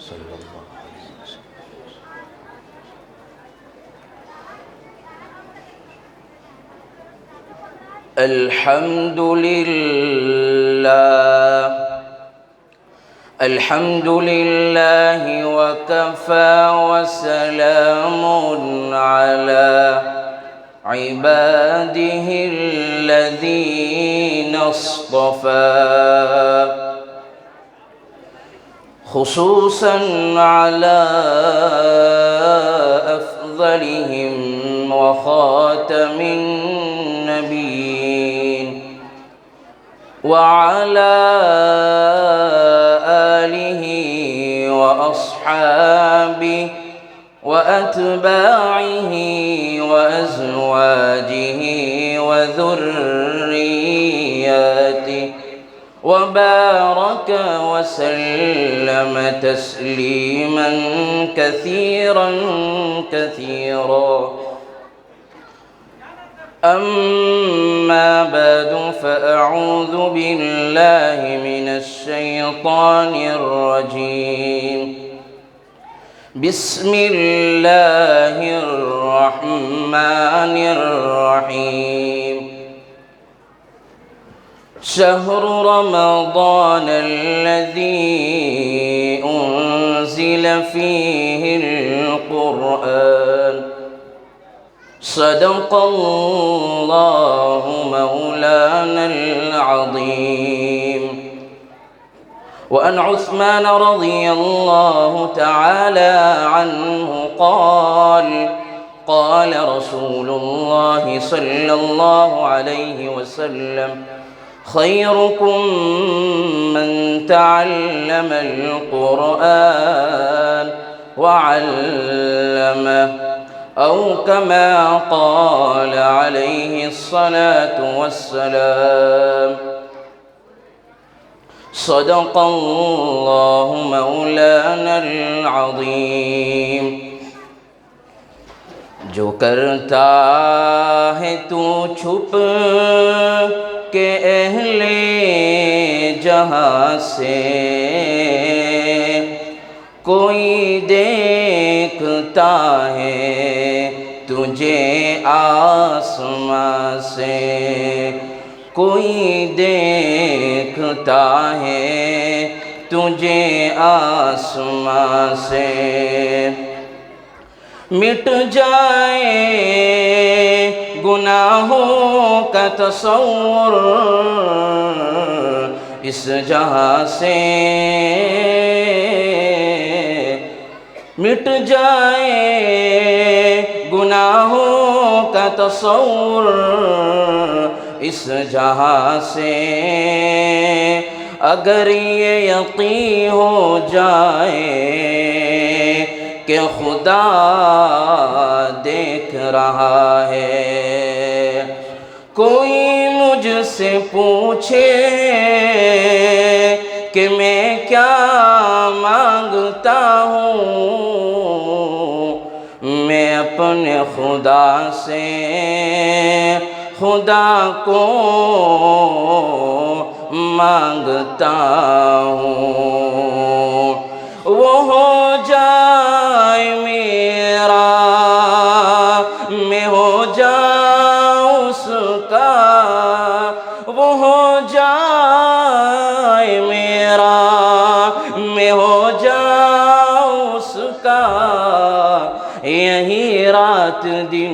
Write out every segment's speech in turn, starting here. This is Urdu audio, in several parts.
صلی اللہ علیہ وسلم۔ الحمد للہ وکفى وسلام على عباده الذين اصطفى خصوصا على أفضلهم وخاتم النبيين وعلى آله وأصحابه وأتباعه وأزواجه وذرياته وبارك وسلم تسليما كثيرا كثيرا أما بعد فأعوذ بالله من الشيطان الرجيم بسم الله الرحمن الرحيم شهر رمضان الذي أنزل فيه القرآن صدق الله مولانا العظيم وعن عثمان رضي الله تعالى عنه قال رسول الله صلى الله عليه وسلم خيركم من تعلم القرآن وعلمه أو كما قال عليه الصلاة والسلام صدق الله مولانا العظيم جو کرتا ہے تو چھپ کے اہل جہاں سے کوئی دیکھتا ہے تجھے آسمان سے کوئی دیکھتا ہے تجھے آسمان سے مٹ جائے گناہوں کا تصور اس جہاں سے مٹ جائے گناہوں کا تصور اس جہاں سے اگر یہ یقین ہو جائے کہ خدا دیکھ رہا ہے کوئی مجھ سے پوچھے کہ میں کیا مانگتا ہوں میں اپنے خدا سے خدا کو مانگتا ہوں وہ ہو جائے میرا میں ہو جاؤں اس کا وہ ہو جائے میرا میں ہو جاؤں اس کا یہی رات دن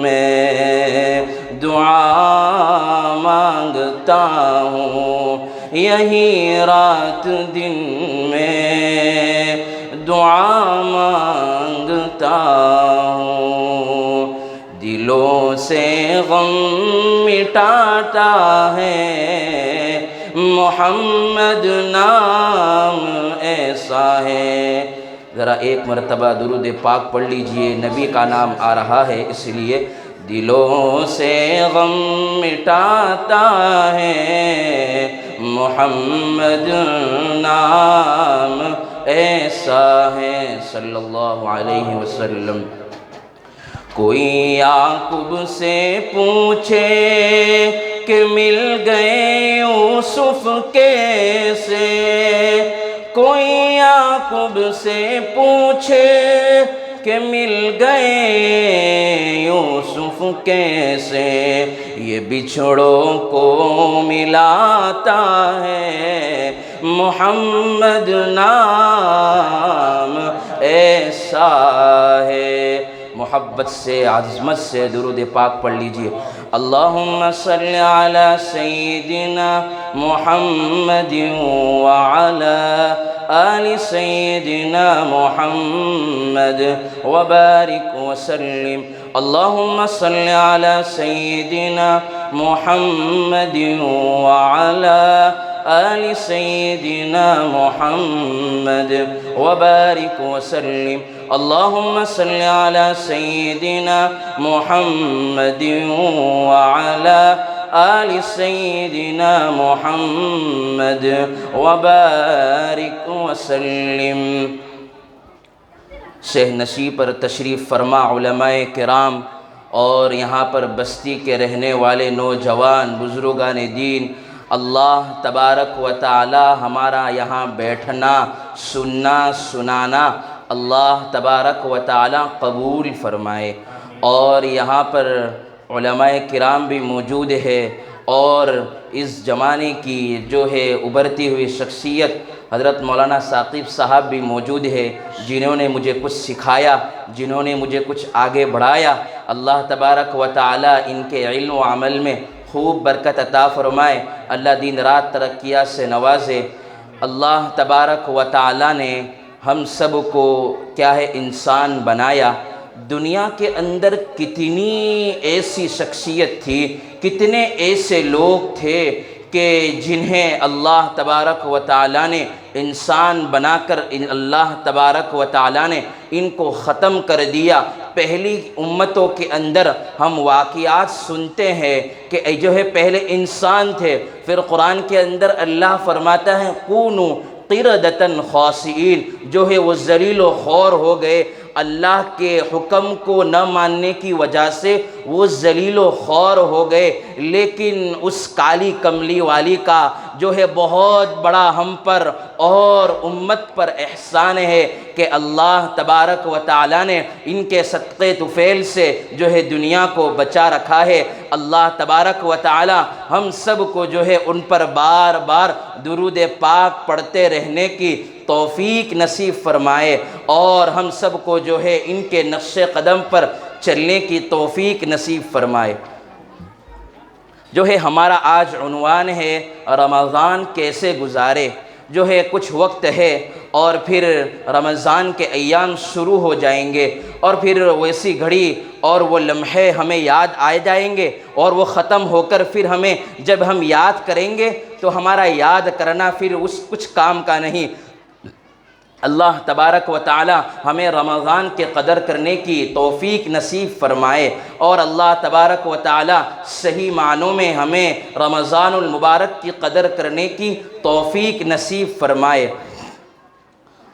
میں دعا مانگتا ہوں یہی رات دن میں دعا مانگتا ہوں دلوں سے غم مٹاتا ہے محمد نام ایسا ہے ذرا ایک مرتبہ درود پاک پڑھ لیجئے نبی کا نام آ رہا ہے اس لیے دلوں سے غم مٹاتا ہے محمد نام ایسا ہے صلی اللہ علیہ وسلم کوئی یعقوب سے پوچھے کہ مل گئے یوسف کیسے کوئی یعقوب سے پوچھے کہ مل گئے یوسف کیسے، یہ بچھڑوں کو ملاتا ہے محمد نام ایسا ہے۔ محبت سے، عظمت سے درود پاک پڑھ لیجئے۔ اللہم صلی علی سیدنا محمد وعلی آل سیدنا محمد وبارک وسلم۔ اللہم صلی علی سیدنا محمد وعلی آل سیدنا محمد وبارک وسلم۔ اللہم صلی علی سیدنا محمد وعلی آل سیدنا محمد وبارک وسلم۔ شہ نشی پر تشریف فرما علماء کرام اور یہاں پر بستی کے رہنے والے نوجوان بزرگان دین، اللہ تبارک و تعالی ہمارا یہاں بیٹھنا، سننا، سنانا اللہ تبارک و تعالی قبول فرمائے۔ اور یہاں پر علماء کرام بھی موجود ہے، اور اس زمانے کی جو ہے ابھرتی ہوئی شخصیت حضرت مولانا ثاقب صاحب بھی موجود ہے، جنہوں نے مجھے کچھ سکھایا، جنہوں نے مجھے کچھ آگے بڑھایا۔ اللہ تبارک و تعالی ان کے علم و عمل میں خوب برکت عطا فرمائے، اللہ دن رات ترقیات سے نوازے۔ اللہ تبارک و تعالی نے ہم سب کو کیا ہے انسان بنایا۔ دنیا کے اندر کتنی ایسی شخصیت تھی، کتنے ایسے لوگ تھے کہ جنہیں اللہ تبارک و تعالی نے انسان بنا کر اللہ تبارک و تعالی نے ان کو ختم کر دیا۔ پہلی امتوں کے اندر ہم واقعات سنتے ہیں کہ جو ہے پہلے انسان تھے، پھر قرآن کے اندر اللہ فرماتا ہے کونوا قردۃ خاسئین، جو ہے وہ ذلیل و خوار ہو گئے، اللہ کے حکم کو نہ ماننے کی وجہ سے وہ ذلیل و خوار ہو گئے۔ لیکن اس کالی کملی والی کا جو ہے بہت بڑا ہم پر اور امت پر احسان ہے کہ اللہ تبارک و تعالی نے ان کے صدقے طفیل سے جو ہے دنیا کو بچا رکھا ہے۔ اللہ تبارک و تعالی ہم سب کو جو ہے ان پر بار بار درود پاک پڑھتے رہنے کی توفیق نصیب فرمائے، اور ہم سب کو جو ہے ان کے نقش قدم پر چلنے کی توفیق نصیب فرمائے۔ جو ہے ہمارا آج عنوان ہے رمضان کیسے گزارے۔ جو ہے کچھ وقت ہے اور پھر رمضان کے ایام شروع ہو جائیں گے، اور پھر ویسی گھڑی اور وہ لمحے ہمیں یاد آئے جائیں گے، اور وہ ختم ہو کر پھر ہمیں جب ہم یاد کریں گے تو ہمارا یاد کرنا پھر اس کچھ کام کا نہیں۔ اللہ تبارک و تعالی ہمیں رمضان کے قدر کرنے کی توفیق نصیب فرمائے، اور اللہ تبارک و تعالی صحیح معنوں میں ہمیں رمضان المبارک کی قدر کرنے کی توفیق نصیب فرمائے۔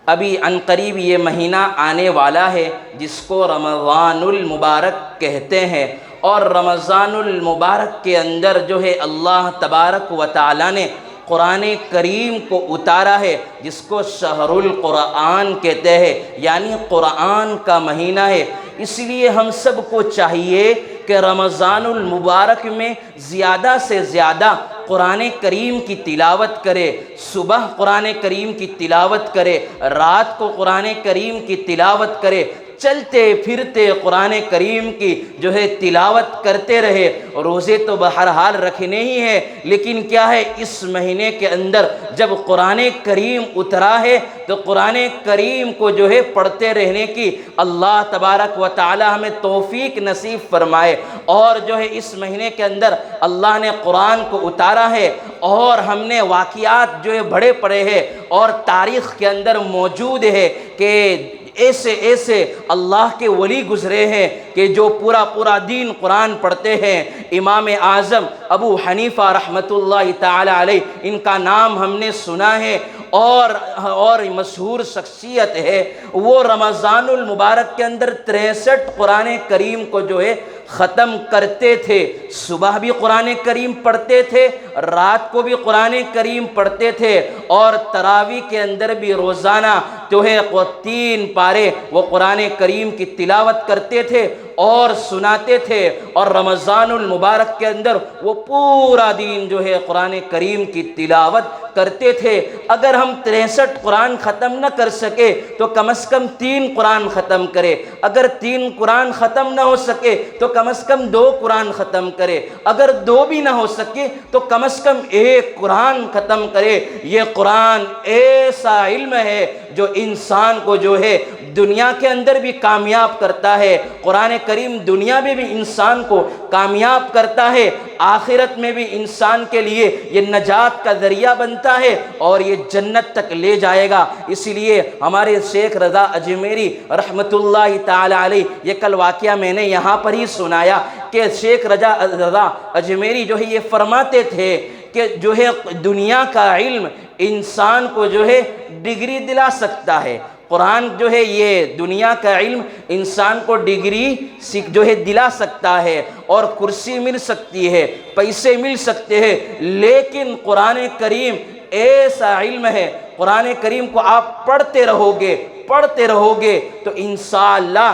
ابھی عنقریب یہ مہینہ آنے والا ہے جس کو رمضان المبارک کہتے ہیں، اور رمضان المبارک کے اندر جو ہے اللہ تبارک و تعالی نے قرآن کریم کو اتارا ہے، جس کو شہر القرآن کہتے ہیں، یعنی قرآن کا مہینہ ہے۔ اس لیے ہم سب کو چاہیے کہ رمضان المبارک میں زیادہ سے زیادہ قرآن کریم کی تلاوت کرے، صبح قرآن کریم کی تلاوت کرے، رات کو قرآن کریم کی تلاوت کرے، چلتے پھرتے قرآن کریم کی جو ہے تلاوت کرتے رہے۔ روزے تو بہرحال رکھنے ہی ہیں، لیکن کیا ہے اس مہینے کے اندر جب قرآن کریم اترا ہے تو قرآن کریم کو جو ہے پڑھتے رہنے کی اللہ تبارک و تعالی ہمیں توفیق نصیب فرمائے۔ اور جو ہے اس مہینے کے اندر اللہ نے قرآن کو اتارا ہے، اور ہم نے واقعات جو ہے بڑے پڑے ہیں اور تاریخ کے اندر موجود ہے کہ ایسے ایسے اللہ کے ولی گزرے ہیں کہ جو پورا دین قرآن پڑھتے ہیں۔ امام اعظم ابو حنیفہ رحمۃ اللہ تعالی علیہ، ان کا نام ہم نے سنا ہے، اور مشہور شخصیت ہے۔ وہ رمضان المبارک کے اندر 63 قرآن کریم کو جو ہے ختم کرتے تھے، صبح بھی قرآن کریم پڑھتے تھے، رات کو بھی قرآن کریم پڑھتے تھے، اور تراویح کے اندر بھی روزانہ جو ہے 3 پارے وہ قرآن کریم کی تلاوت کرتے تھے اور سناتے تھے، اور رمضان المبارک کے اندر وہ پورا دن جو ہے قرآن کریم کی تلاوت کرتے تھے۔ اگر ہم 63 قرآن ختم نہ کر سکے تو کم از کم 3 قرآن ختم کرے، اگر 3 قرآن ختم نہ ہو سکے تو کم از کم 2 قرآن ختم کرے، اگر 2 بھی نہ ہو سکے تو کم از کم 1 قرآن ختم کرے۔ یہ قرآن ایسا علم ہے جو انسان کو جو ہے دنیا کے اندر بھی کامیاب کرتا ہے، قرآن کریم دنیا میں بھی انسان کو کامیاب کرتا ہے، آخرت میں بھی انسان کے لیے یہ نجات کا ذریعہ بنتا ہے اور یہ جنت تک لے جائے گا۔ اسی لیے ہمارے شیخ رضا اجمیری رحمۃ اللہ تعالی علیہ، یہ کل واقعہ میں نے یہاں پر ہی سنایا کہ شیخ رضا اجمیری جو ہے یہ فرماتے تھے کہ جو ہے دنیا کا علم انسان کو جو ہے ڈگری دلا سکتا ہے، قرآن جو ہے یہ دنیا کا علم انسان کو ڈگری جو ہے دلا سکتا ہے، اور کرسی مل سکتی ہے، پیسے مل سکتے ہیں، لیکن قرآن کریم ایسا علم ہے، قرآن کریم کو آپ پڑھتے رہو گے تو انشاءاللہ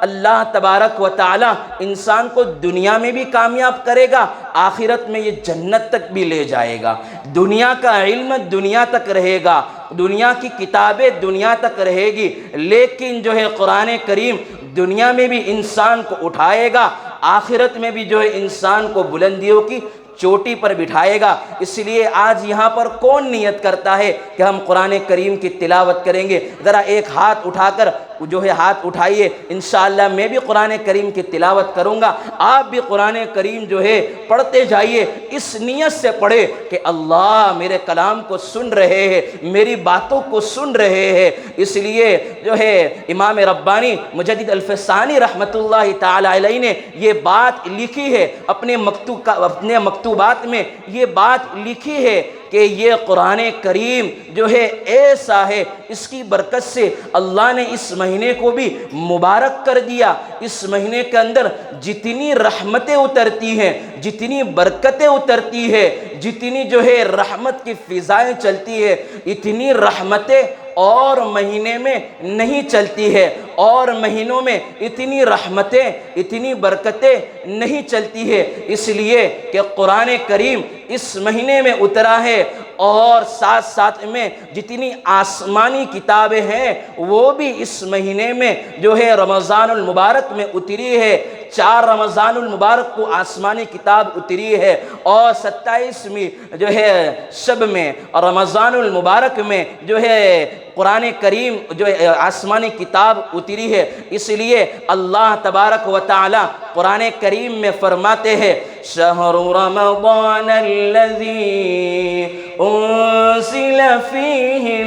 اللہ تبارک و تعالی انسان کو دنیا میں بھی کامیاب کرے گا، آخرت میں یہ جنت تک بھی لے جائے گا۔ دنیا کا علم دنیا تک رہے گا، دنیا کی کتابیں دنیا تک رہے گی، لیکن جو ہے قرآن کریم دنیا میں بھی انسان کو اٹھائے گا، آخرت میں بھی جو ہے انسان کو بلندیوں کی چوٹی پر بٹھائے گا۔ اس لیے آج یہاں پر کون نیت کرتا ہے کہ ہم قرآن کریم کی تلاوت کریں گے؟ ذرا ایک ہاتھ اٹھا کر جو ہے ہاتھ اٹھائیے، انشاءاللہ میں بھی قرآن کریم کی تلاوت کروں گا، آپ بھی قرآن کریم جو ہے پڑھتے جائیے، اس نیت سے پڑھے کہ اللہ میرے کلام کو سن رہے ہیں، میری باتوں کو سن رہے ہیں۔ اس لیے جو ہے امام ربانی مجدد الفسانی رحمۃ اللہ تعالی علیہ نے یہ بات لکھی ہے، اپنے مکتوبات میں یہ بات لکھی ہے کہ یہ قرآن کریم جو ہے ایسا ہے، اس کی برکت سے اللہ نے اس مہینے کو بھی مبارک کر دیا۔ اس مہینے کے اندر جتنی رحمتیں اترتی ہیں، جتنی برکتیں اترتی ہیں، جتنی جو ہے رحمت کی فضائیں چلتی ہے، اتنی رحمتیں اور مہینے میں نہیں چلتی ہے، اور مہینوں میں اتنی رحمتیں اتنی برکتیں نہیں چلتی ہے، اس لیے کہ قرآن کریم اس مہینے میں اترا ہے، اور ساتھ ساتھ میں جتنی آسمانی کتابیں ہیں وہ بھی اس مہینے میں جو ہے رمضان المبارک میں اتری ہے۔ 4 رمضان المبارک کو آسمانی کتاب اتری ہے، اور 27ویں جو ہے شب میں رمضان المبارک میں جو ہے قرآن کریم جو آسمانی کتاب اتری ہے۔ اس لیے اللہ تبارک و تعالی قرآن کریم میں فرماتے ہیں شہر رمضان الذی انزل فیہ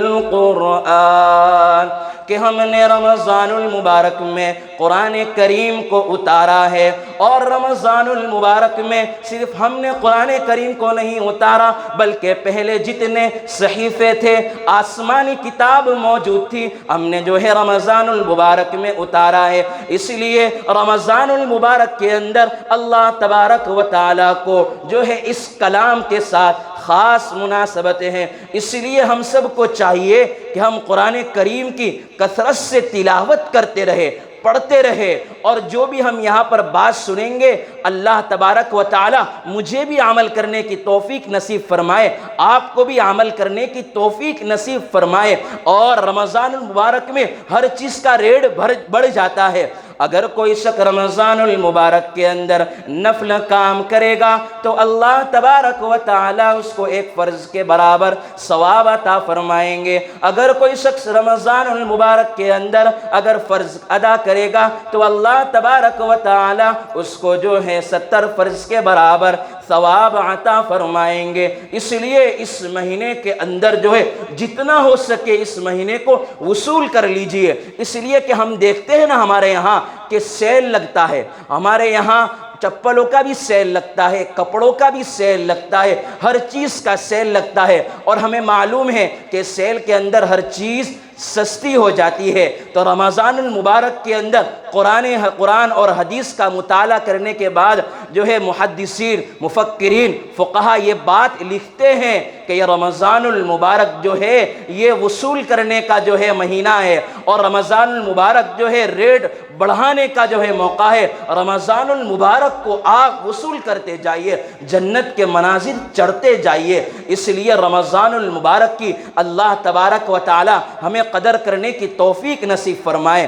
القرآن، کہ ہم نے رمضان المبارک میں قرآن کریم کو اتارا ہے، اور رمضان المبارک میں صرف ہم نے قرآن کریم کو نہیں اتارا بلکہ پہلے جتنے صحیفے تھے، آسمانی کتاب موجود تھی، ہم نے جو ہے رمضان المبارک میں اتارا ہے۔ اس لیے رمضان المبارک کے اندر اللہ تبارک و تعالیٰ کو جو ہے اس کلام کے ساتھ خاص مناسبتیں ہیں، اس لیے ہم سب کو چاہیے کہ ہم قرآن کریم کی کثرت سے تلاوت کرتے رہے، پڑھتے رہے، اور جو بھی ہم یہاں پر بات سنیں گے اللہ تبارک و تعالی مجھے بھی عمل کرنے کی توفیق نصیب فرمائے، آپ کو بھی عمل کرنے کی توفیق نصیب فرمائے۔ اور رمضان المبارک میں ہر چیز کا ریٹ بڑھ جاتا ہے۔ اگر کوئی شخص رمضان المبارک کے اندر نفل کام کرے گا تو اللہ تبارک و تعالی اس کو ایک فرض کے برابر ثواب عطا فرمائیں گے۔ اگر کوئی شخص رمضان المبارک کے اندر اگر فرض ادا کرے گا تو اللہ تبارک و تعالی اس کو جو ہے 70 فرض کے برابر ثواب عطا فرمائیں گے۔ اس لیے اس مہینے کے اندر جو ہے جتنا ہو سکے اس مہینے کو وصول کر لیجئے، اس لیے کہ ہم دیکھتے ہیں نا ہمارے یہاں کہ سیل لگتا ہے، ہمارے یہاں چپلوں کا بھی سیل لگتا ہے، کپڑوں کا بھی سیل لگتا ہے، ہر چیز کا سیل لگتا ہے، اور ہمیں معلوم ہے کہ سیل کے اندر ہر چیز سستی ہو جاتی ہے۔ تو رمضان المبارک کے اندر قرآن اور حدیث کا مطالعہ کرنے کے بعد جو ہے محدثین، مفکرین، فقہا یہ بات لکھتے ہیں کہ یہ رمضان المبارک جو ہے یہ وصول کرنے کا جو ہے مہینہ ہے، اور رمضان المبارک جو ہے ریٹ بڑھانے کا جو ہے موقع ہے۔ رمضان المبارک کو آپ وصول کرتے جائیے، جنت کے منازل چڑھتے جائیے۔ اس لیے رمضان المبارک کی اللہ تبارک و تعالی ہمیں قدر کرنے کی توفیق نصیب فرمائے۔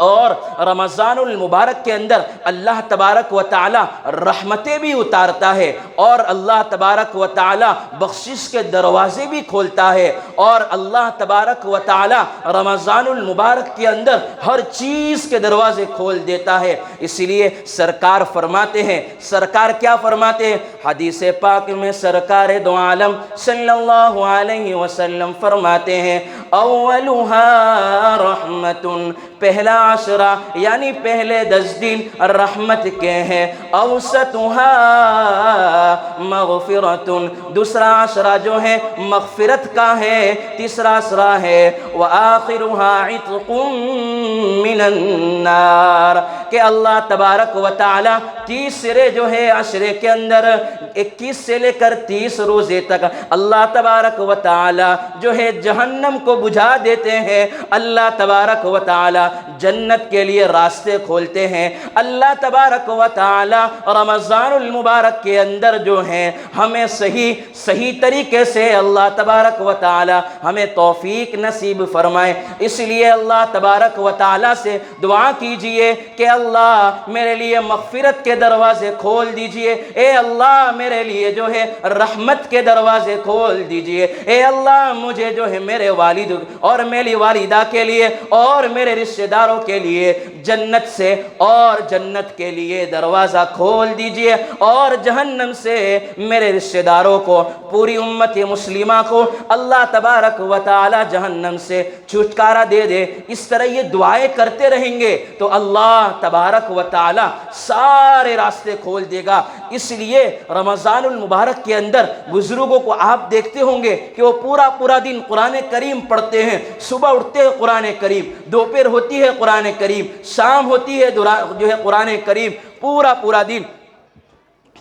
اور رمضان المبارک کے اندر اللہ تبارک و تعالی رحمتیں بھی اتارتا ہے، اور اللہ تبارک و تعالی بخشش کے دروازے بھی کھولتا ہے، اور اللہ تبارک و تعالی رمضان المبارک کے اندر ہر چیز کے دروازے کھول دیتا ہے۔ اس لیے سرکار فرماتے ہیں، سرکار کیا فرماتے ہیں؟ حدیث پاک میں سرکار دو عالم صلی اللہ علیہ وسلم فرماتے ہیں اولها رحمت، پہلا عشرہ یعنی پہلے 10 دن رحمت کے ہیں، اوسطها مغفرت، دوسرا عشرہ جو ہے مغفرت کا ہے، تیسرا عشرہ ہے وآخرها عتق من النار، کہ اللہ تبارک و تعالی تیسرے جو ہے عشرے کے اندر 21 سے لے کر 30 روزے تک اللہ تبارک و تعالی جو ہے جہنم کو بجھا دیتے ہیں، اللہ تبارک و تعالی جنت کے لیے راستے کھولتے ہیں۔ اللہ تبارک و تعالی رمضان المبارک کے اندر جو ہیں ہمیں صحیح طریقے سے اللہ تبارک و تعالی ہمیں توفیق نصیب فرمائے۔ اس لیے اللہ تبارک و تعالی سے دعا کیجئے کہ اللہ میرے لیے مغفرت کے دروازے کھول دیجئے، اے اللہ میرے لیے جو ہے رحمت کے دروازے کھول دیجئے، اے اللہ مجھے جو ہے میرے والد اور میری والدہ کے لیے اور میرے رشتہ داروں کے لیے جنت سے اور جنت کے لیے دروازہ کھول دیجئے، اور جہنم سے میرے رشتہ داروں کو، پوری امت مسلمہ کو اللہ تبارک و تعالی جہنم سے چھٹکارا دے دے۔ اس طرح یہ دعائیں کرتے رہیں گے تو اللہ تبارک و تعالی سارے راستے کھول دے گا۔ اس لیے رمضان المبارک کے اندر بزرگوں کو آپ دیکھتے ہوں گے کہ وہ پورا دن قرآن کریم پڑھتے ہیں، صبح اٹھتے ہیں قرآن کریم، دوپہر ہوتی ہے قرآن کریم، شام ہوتی ہے جو ہے قرآن کریم، پورا دن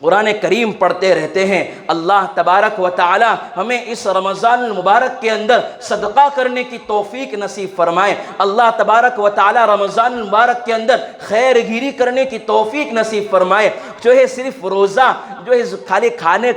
قرآن کریم پڑھتے رہتے ہیں۔ اللہ تبارک و تعالی ہمیں اس رمضان المبارک کے اندر صدقہ کرنے کی توفیق نصیب فرمائے۔ اللہ تبارک و تعالی رمضان المبارک کے اندر خیر گیری کرنے کی توفیق نصیب فرمائے۔ جو ہے صرف روزہ جو ہے خالی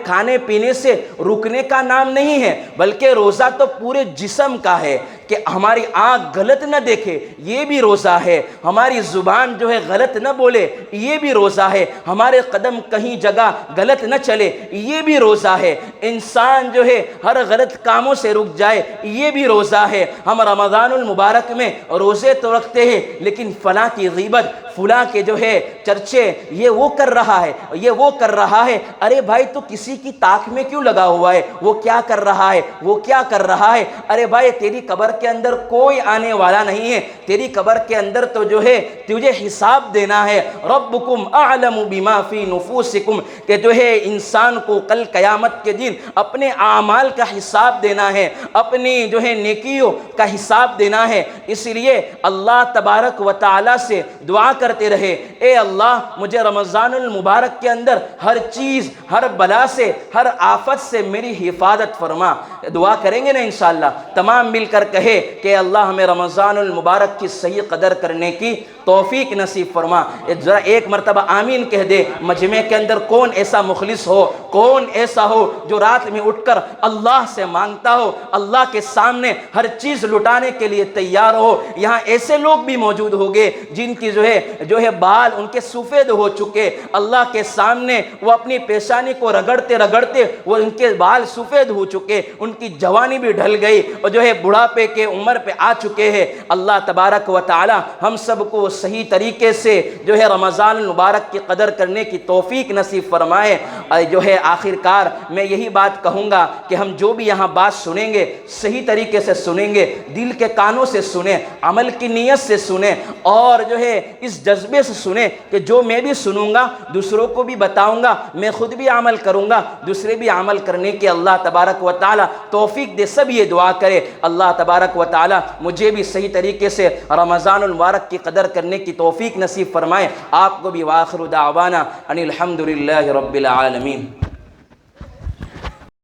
کھانے پینے سے رکنے کا نام نہیں ہے، بلکہ روزہ تو پورے جسم کا ہے، کہ ہماری آنکھ غلط نہ دیکھے یہ بھی روزہ ہے، ہماری زبان جو ہے غلط نہ بولے یہ بھی روزہ ہے، ہمارے قدم کہیں جگہ غلط نہ چلے یہ بھی روزہ ہے، انسان جو ہے ہر غلط کاموں سے رک جائے یہ بھی روزہ ہے۔ ہم رمضان المبارک میں روزے تو رکھتے ہیں لیکن فلاں کی غیبت، فلاں کے جو ہے چرچے، یہ وہ کر رہا ہے، یہ وہ کر رہا ہے، ارے بھائی تو کسی کی تاک میں کیوں لگا ہوا ہے؟ وہ کیا کر رہا ہے، وہ کیا کر رہا ہے؟ ارے بھائی تیری قبر کے اندر کوئی آنے والا نہیں ہے، تیری قبر کے اندر تو جو ہے تجھے حساب دینا ہے۔ ربکم اعلم بما فی نفوسکم، کہ جو ہے انسان کو کل قیامت کے دن اپنے اعمال کا حساب دینا ہے، اپنی جو ہے نیکیوں کا حساب دینا ہے۔ اس لیے اللہ تبارک و تعالی سے دعا کرتے رہے، اے اللہ مجھے رمضان المبارک کے اندر ہر چیز، ہر بلا سے، ہر آفت سے میری حفاظت فرما۔ دعا کریں گے نا انشاءاللہ، تمام مل کر کہے کہ اللہ ہمیں رمضان المبارک کی صحیح قدر کرنے کی توفیق نصیب فرما۔ ذرا ایک مرتبہ آمین کہہ دے۔ مجمع کے اندر کون ایسا مخلص ہو، کون ایسا ہو جو رات میں اٹھ کر اللہ سے مانگتا ہو، اللہ کے سامنے ہر چیز لٹانے کے لیے تیار ہو؟ یہاں ایسے لوگ بھی موجود ہوگے جن کی جو ہے بال ان کے سفید ہو چکے، اللہ کے سامنے وہ اپنی پیشانی کو رگڑتے وہ ان کے بال سفید ہو چکے، ان کی جوانی بھی ڈھل گئی اور جو ہے بڑھاپے کے عمر پہ آ چکے ہیں۔ اللہ تبارک و تعالی ہم سب کو صحیح طریقے سے جو ہے رمضان المبارک کی قدر کرنے کی توفیق نصیب فرمائے۔ جو ہے آخر کار میں یہی بات کہوں گا کہ ہم جو بھی یہاں بات سنیں گے صحیح طریقے سے سنیں گے، دل کے کانوں سے سنیں، عمل کی نیت سے سنیں، اور جو ہے اس جذبے سے سنیں کہ جو میں بھی سنوں گا دوسروں کو بھی بتاؤں گا، میں خود بھی عمل کروں گا، دوسرے بھی عمل کرنے کے اللہ تبارک و تعالی توفیق دے۔ سب یہ دعا کرے اللہ تبارک و تعالی مجھے بھی صحیح طریقے سے رمضان المبارک کی قدر کرنے کی توفیق نصیب فرمائے، آپ کو بھی۔ وآخر دعوانا ان الحمد للہ رب العالمین۔